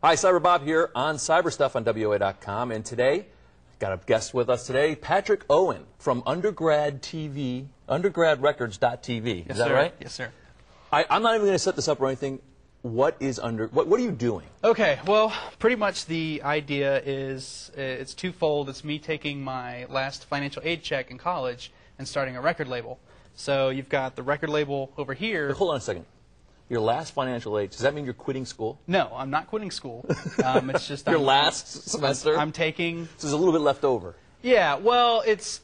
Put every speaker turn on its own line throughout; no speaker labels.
Hi, CyberBob here on Cyberstuff on WOAI.com, and today, got a guest with us today, Patrick Owen from Undergrad TV, undergradrecords.tv. Is that right?
Yes, sir.
I'm not even going to set this up or anything. What are you doing?
Okay, well, pretty much the idea is it's twofold. It's me taking my last financial aid check in college and starting a record label. So you've got the record label over here.
Hold on a second. Your last financial aid, does that mean you're quitting school?
No, I'm not quitting school. It's just
your last semester?
I'm taking.
So there's a little bit left over.
Yeah, well, it's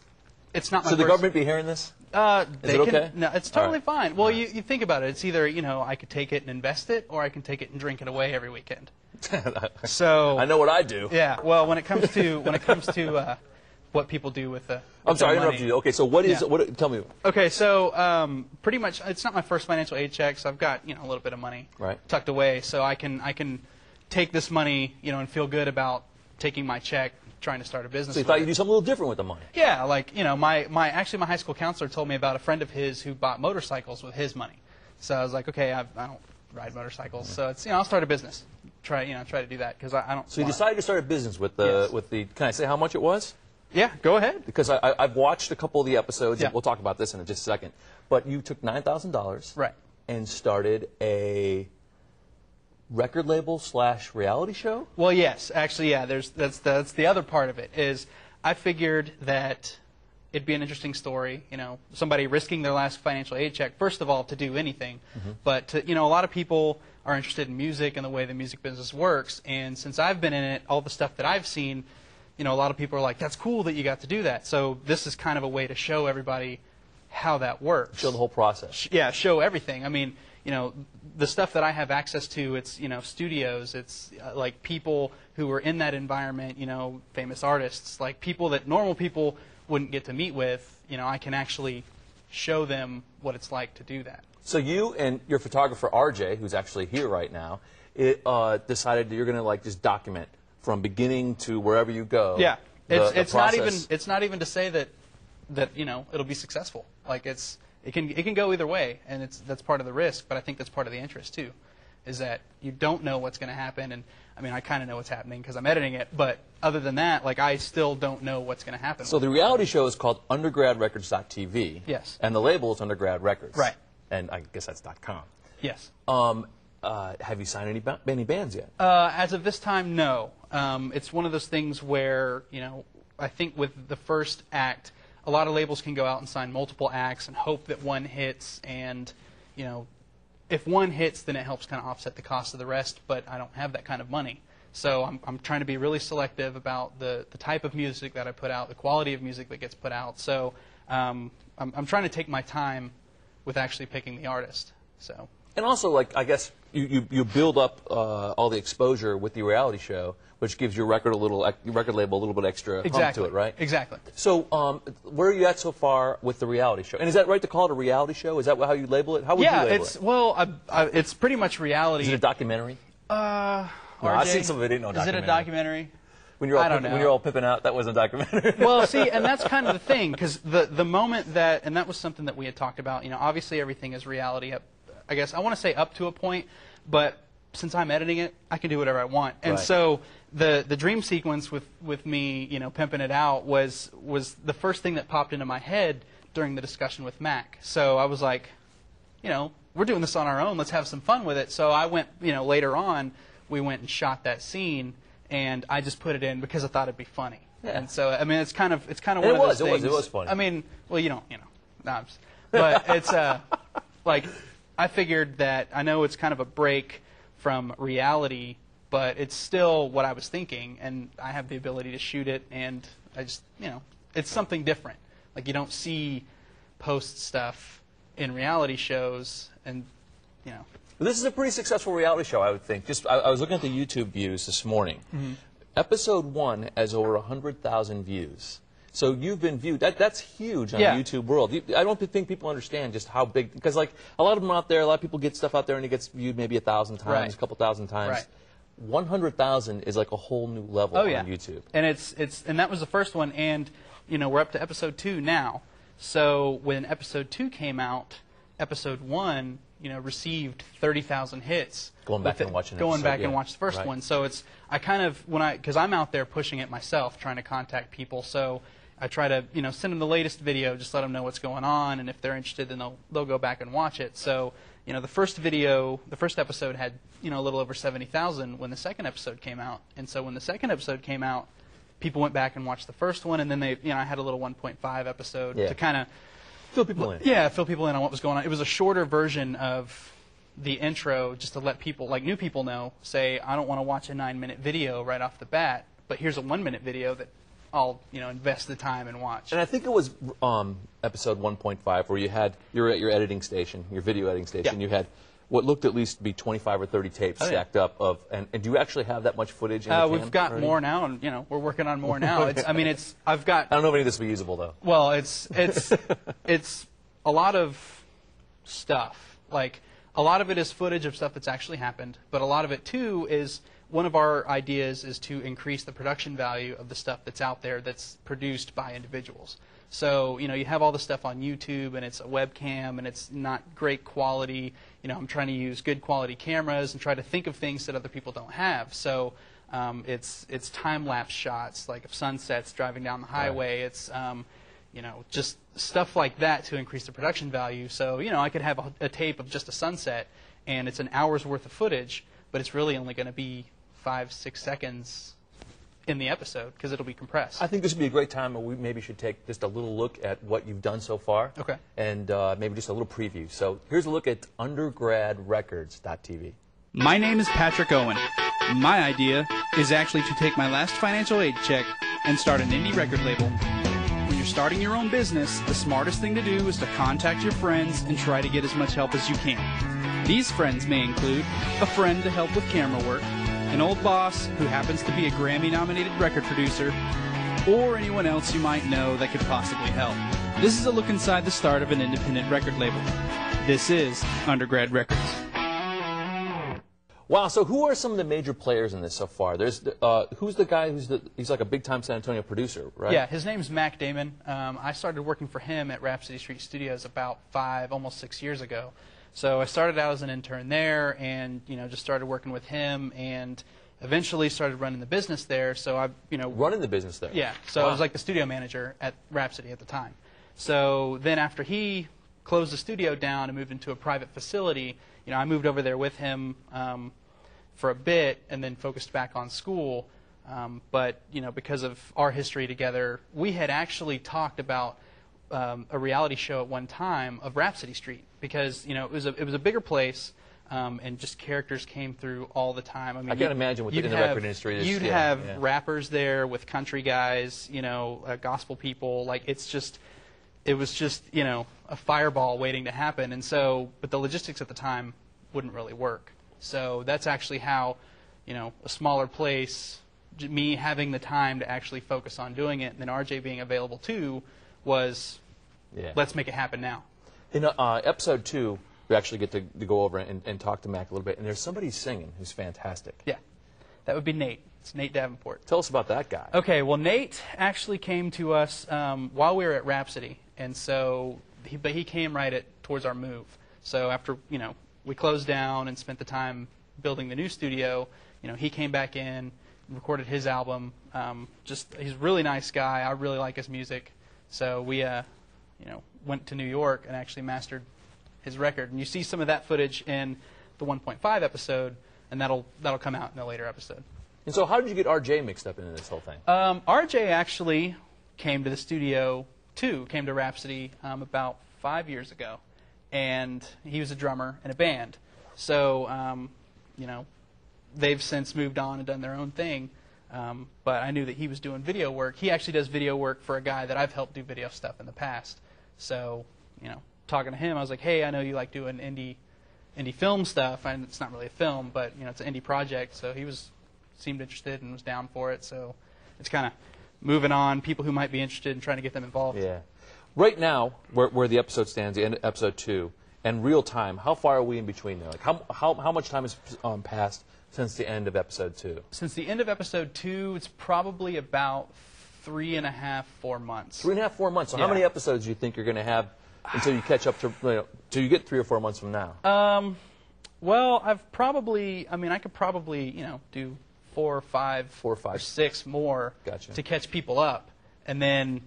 not my
So the government be hearing this?
Is
it okay?
No, it's totally
right.
fine. Well, you think about it. It's either, I could take it and invest it, or I can take it and drink it away every weekend. So
I know what I do.
Yeah. Well, when it comes to what people do with the
I'm sorry, I interrupted you. Okay, so what is
Yeah.
what? Tell me.
Okay, so pretty much it's not my first financial aid check, so I've got a little bit of money tucked away, so I can take this money and feel good about taking my check, trying to start a business.
So you thought you'd do something a little different with the money?
Yeah, like actually my high school counselor told me about a friend of his who bought motorcycles with his money. So I was like, okay, I don't ride motorcycles, so it's I'll start a business. Try to do that because I don't.
So you decided to start a business with the Can I say how much it was?
Yeah, go ahead.
Because I've watched a couple of the episodes,
Yeah.
and we'll talk about this in just a second. But you took $9,000
Right.
and started a record label / reality show?
Well, yes, actually, yeah. That's the other part of it is I figured that it'd be an interesting story. Somebody risking their last financial aid check. First of all, to do anything, but a lot of people are interested in music and the way the music business works. And since I've been in it, all the stuff that I've seen, a lot of people are like, "That's cool that you got to do that." So this is kind of a way to show everybody how that works.
Show the whole process.
Yeah, show everything. I mean, the stuff that I have access to, it's, studios, it's like people who are in that environment, famous artists, like people that normal people wouldn't get to meet with, I can actually show them what it's like to do that.
So you and your photographer, RJ, who's actually here right now, decided that you're going to just document from beginning to wherever you go.
Yeah. It's not even to say that it'll be successful. Like it can go either way, and that's part of the risk, but I think that's part of the interest too, is that you don't know what's going to happen. And I mean, I kind of know what's happening because I'm editing it, but other than that, I still don't know what's going to happen.
So the reality show is called Undergradrecords.tv.
Yes.
And the label is Undergrad Records.
Right.
And I guess that's .com.
Yes.
Have you signed any bands yet?
As of this time, no. It's one of those things where, I think with the first act, a lot of labels can go out and sign multiple acts and hope that one hits. And, if one hits, then it helps kind of offset the cost of the rest. But I don't have that kind of money. So I'm trying to be really selective about the type of music that I put out, the quality of music that gets put out. So I'm trying to take my time with actually picking the artist. So.
And also, I guess you build up all the exposure with the reality show, which gives your record label a little bit extra hump to it, right?
Exactly.
So, where are you at so far with the reality show? And is that right to call it a reality show? Is that how you label it? How would you label it?
It's pretty much reality.
Is it a documentary?
No,
I've seen some of it.
Is it a documentary?
When you're all pimping out, that wasn't a documentary.
Well, see, and that's kind of the thing, because the moment that, and that was something that we had talked about. Obviously everything is reality. I guess I want to say up to a point, but since I'm editing it, I can do whatever I want. And so the dream sequence with me, pimping it out was the first thing that popped into my head during the discussion with Mac. So I was like, we're doing this on our own. Let's have some fun with it. So I went, later on, we went and shot that scene, and I just put it in because I thought it'd be funny. Yeah. And so I mean, it's kind of one of those things.
It was funny.
I mean, well, but it's like. I figured that I know it's kind of a break from reality, but it's still what I was thinking, and I have the ability to shoot it, and I just, it's something different. Like, you don't see post stuff in reality shows, and,
This is a pretty successful reality show, I would think. I was looking at the YouTube views this morning. Episode 1 has over 100,000 views. So you've been viewed. That's huge on the YouTube world. I don't think people understand just how big, because a lot of them out there, a lot of people get stuff out there and it gets viewed maybe 1,000 times, a couple thousand times.
Right.
100,000 is like a whole new level on YouTube.
And and that was the first one, and we're up to episode 2 now. So when episode 2 came out, episode 1, received 30,000 hits.
Going back and watching
Going back and
yeah.
watch the first
Right.
one. So it's, I kind of, because I'm out there pushing it myself, trying to contact people, so I try to, send them the latest video, just let them know what's going on, and if they're interested, then they'll go back and watch it. So, the first episode had, a little over 70,000 when the second episode came out. And so when the second episode came out, people went back and watched the first one, and then I had a little 1.5 episode to kind of
fill people in.
Yeah, fill people in on what was going on. It was a shorter version of the intro, just to let people, like new people know, say, I don't want to watch a 9-minute video right off the bat, but here's a 1-minute video that I'll, invest the time and watch.
And I think it was episode 1.5 where you're at your editing station, your video editing station.
Yeah.
You had what looked at least to be 25 or 30 tapes stacked up of. And do you actually have that much footage in the
We've got
already?
more now, and we're working on more now. I've got.
I don't know if any of this will be usable though.
Well, it's a lot of stuff. Like a lot of it is footage of stuff that's actually happened, but a lot of it too is. One of our ideas is to increase the production value of the stuff that's out there that's produced by individuals. So, you have all the stuff on YouTube, and it's a webcam, and it's not great quality. I'm trying to use good quality cameras and try to think of things that other people don't have. So, it's time-lapse shots, like of sunsets driving down the highway. Right. It's, just stuff like that to increase the production value. So, I could have a tape of just a sunset, and it's an hour's worth of footage, but it's really only going to be 5-6 seconds in the episode because it'll be compressed.
I think this would be a great time where we maybe should take just a little look at what you've done so far.
Okay.
And maybe just a little preview. So here's a look at undergradrecords.tv.
My name is Patrick Owen. My idea is actually to take my last financial aid check and start an indie record label. When you're starting your own business, the smartest thing to do is to contact your friends and try to get as much help as you can. These friends may include a friend to help with camera work, an old boss who happens to be a Grammy-nominated record producer, or anyone else you might know that could possibly help. This is a look inside the start of an independent record label. This is Undergrad Records.
Wow, so who are some of the major players in this so far? There's who's the guy he's like a big-time San Antonio producer, right?
Yeah, his name's Mac Damon. I started working for him at Rhapsody Street Studios about 5, almost 6 years ago. So I started out as an intern there, and just started working with him, and eventually started running the business there. So I,
running the business there.
Yeah. So I was like the studio manager at Rhapsody at the time. So then after he closed the studio down and moved into a private facility, I moved over there with him for a bit, and then focused back on school. But because of our history together, we had actually talked about a reality show at one time of Rhapsody Street, because it was a bigger place, and just characters came through all the time. I mean,
I can't imagine what in the record industry is.
You'd have rappers there with country guys, gospel people. Like it was just a fireball waiting to happen. And so, but the logistics at the time wouldn't really work. So that's actually how, a smaller place, me having the time to actually focus on doing it, and then RJ being available too, was let's make it happen now.
In episode 2, we actually get to go over and talk to Mac a little bit, and there's somebody singing who's fantastic.
Yeah, that would be Nate. It's Nate Davenport.
Tell us about that guy.
Okay, well, Nate actually came to us while we were at Rhapsody, and so he came right towards our move. So after we closed down and spent the time building the new studio, he came back in, recorded his album. He's a really nice guy. I really like his music. So we went to New York and actually mastered his record. And you see some of that footage in the 1.5 episode, and that'll come out in a later episode.
And so how did you get RJ mixed up into this whole thing?
RJ actually came to the studio too, came to Rhapsody about 5 years ago. And he was a drummer in a band. So, they've since moved on and done their own thing. But I knew that he was doing video work. He actually does video work for a guy that I've helped do video stuff in the past. So, talking to him, I was like, hey, I know you like doing indie film stuff. And it's not really a film, but, it's an indie project. So he seemed interested and was down for it. So it's kind of moving on, people who might be interested and trying to get them involved.
Yeah. Right now, where the episode stands, the end of episode 2, and real time, how far are we in between there? Like how much time has passed since the end of episode 2?
Since the end of episode 2, it's probably about 3.5, 4 months.
3.5, 4 months. So how many episodes do you think you're going to have until you catch up to, till you get 3 or 4 months from now?
Well, I could probably, do 4 or 5 or 6 more to catch people up, and then,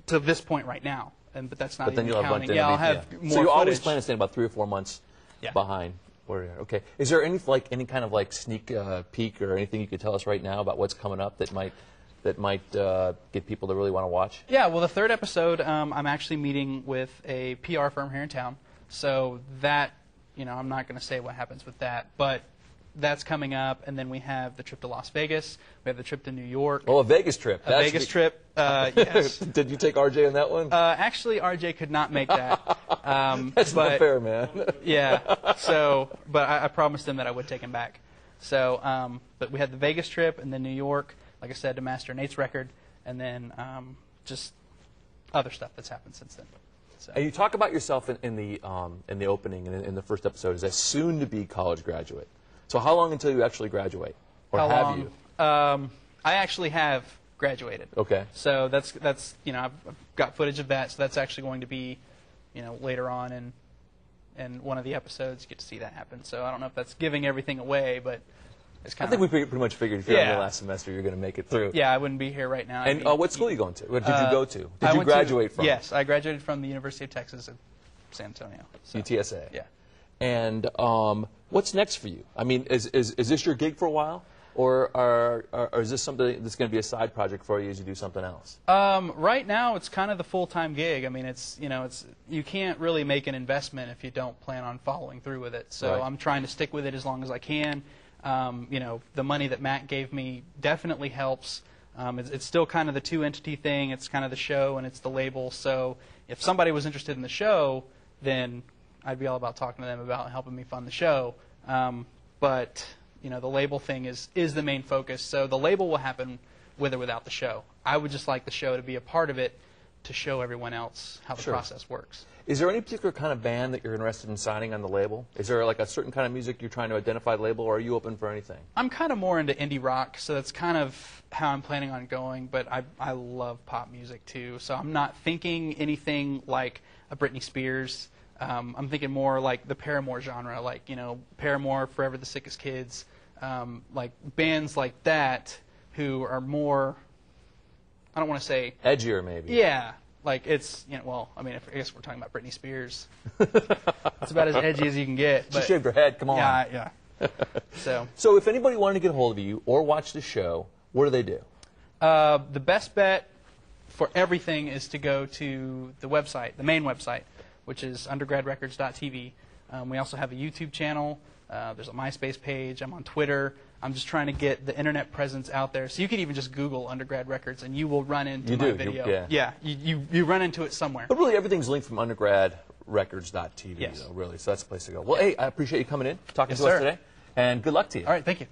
to this point right now. But that's not even counting. Yeah, I'll have more
So you always
footage.
plan to stay about 3 or 4 months behind. Okay. Is there any kind of sneak peek or anything you could tell us right now about what's coming up that might get people to really want to watch?
Yeah. Well, the 3rd episode, I'm actually meeting with a PR firm here in town. So that, I'm not going to say what happens with that, but that's coming up, and then we have the trip to Las Vegas. We have the trip to New York.
Oh, a Vegas trip.
A Vegas trip, yes.
Did you take RJ on that one?
Actually, RJ could not make that.
That's not fair, man.
Yeah. So, but I promised him that I would take him back. So, but we had the Vegas trip, and then New York, like I said, to master Nate's record, and then just other stuff that's happened since then. So.
And you talk about yourself in the opening and in the first episode as a soon-to-be college graduate. So how long until you actually graduate, or
how
have
long?
you?
I actually have graduated.
Okay.
So that's I've got footage of that. So that's actually going to be, later on in one of the episodes. You get to see that happen. So I don't know if that's giving everything away, but it's kind of.
I think we pretty much figured if you're in your last semester, you're going to make it through.
Yeah, I wouldn't be here right now.
And what school are you going to? What did you go to? Did you graduate from?
Yes, I graduated from the University of Texas at San Antonio. So.
UTSA.
Yeah.
And what's next for you? I mean, is this your gig for a while, or is this something that's going to be a side project for you as you do something else?
Right now, it's kind of the full-time gig. I mean, you can't really make an investment if you don't plan on following through with it. So I'm trying to stick with it as long as I can. The money that Matt gave me definitely helps. It's still kind of the two-entity thing. It's kind of the show and it's the label. So if somebody was interested in the show, then I'd be all about talking to them about helping me fund the show. But the label thing is the main focus. So the label will happen with or without the show. I would just like the show to be a part of it to show everyone else how the process works.
Is there any particular kind of band that you're interested in signing on the label? Is there a certain kind of music you're trying to identify the label, or are you open for anything? I'm
kind of more into indie rock, so that's kind of how I'm planning on going, but I love pop music too. So I'm not thinking anything like a Britney Spears. I'm thinking more like the Paramore genre, like, Paramore, Forever the Sickest Kids, like bands like that who are more, I don't want to say...
edgier, maybe.
Yeah. Like, it's, well, I mean, I guess we're talking about Britney Spears. It's about as edgy as you can get.
She shaved her head, come on.
Yeah.
So if anybody wanted to get a hold of you or watch the show, what do they do?
The best bet for everything is to go to the website, the main website, which is undergradrecords.tv. We also have a YouTube channel. There's a MySpace page. I'm on Twitter. I'm just trying to get the internet presence out there. So you could even just Google Undergrad Records, and you will run into my video. You run into it somewhere.
But really, everything's linked from undergradrecords.tv, really. So that's the place to go. Well, hey, I appreciate you coming in, talking to us today, and good luck to you.
All right, thank you.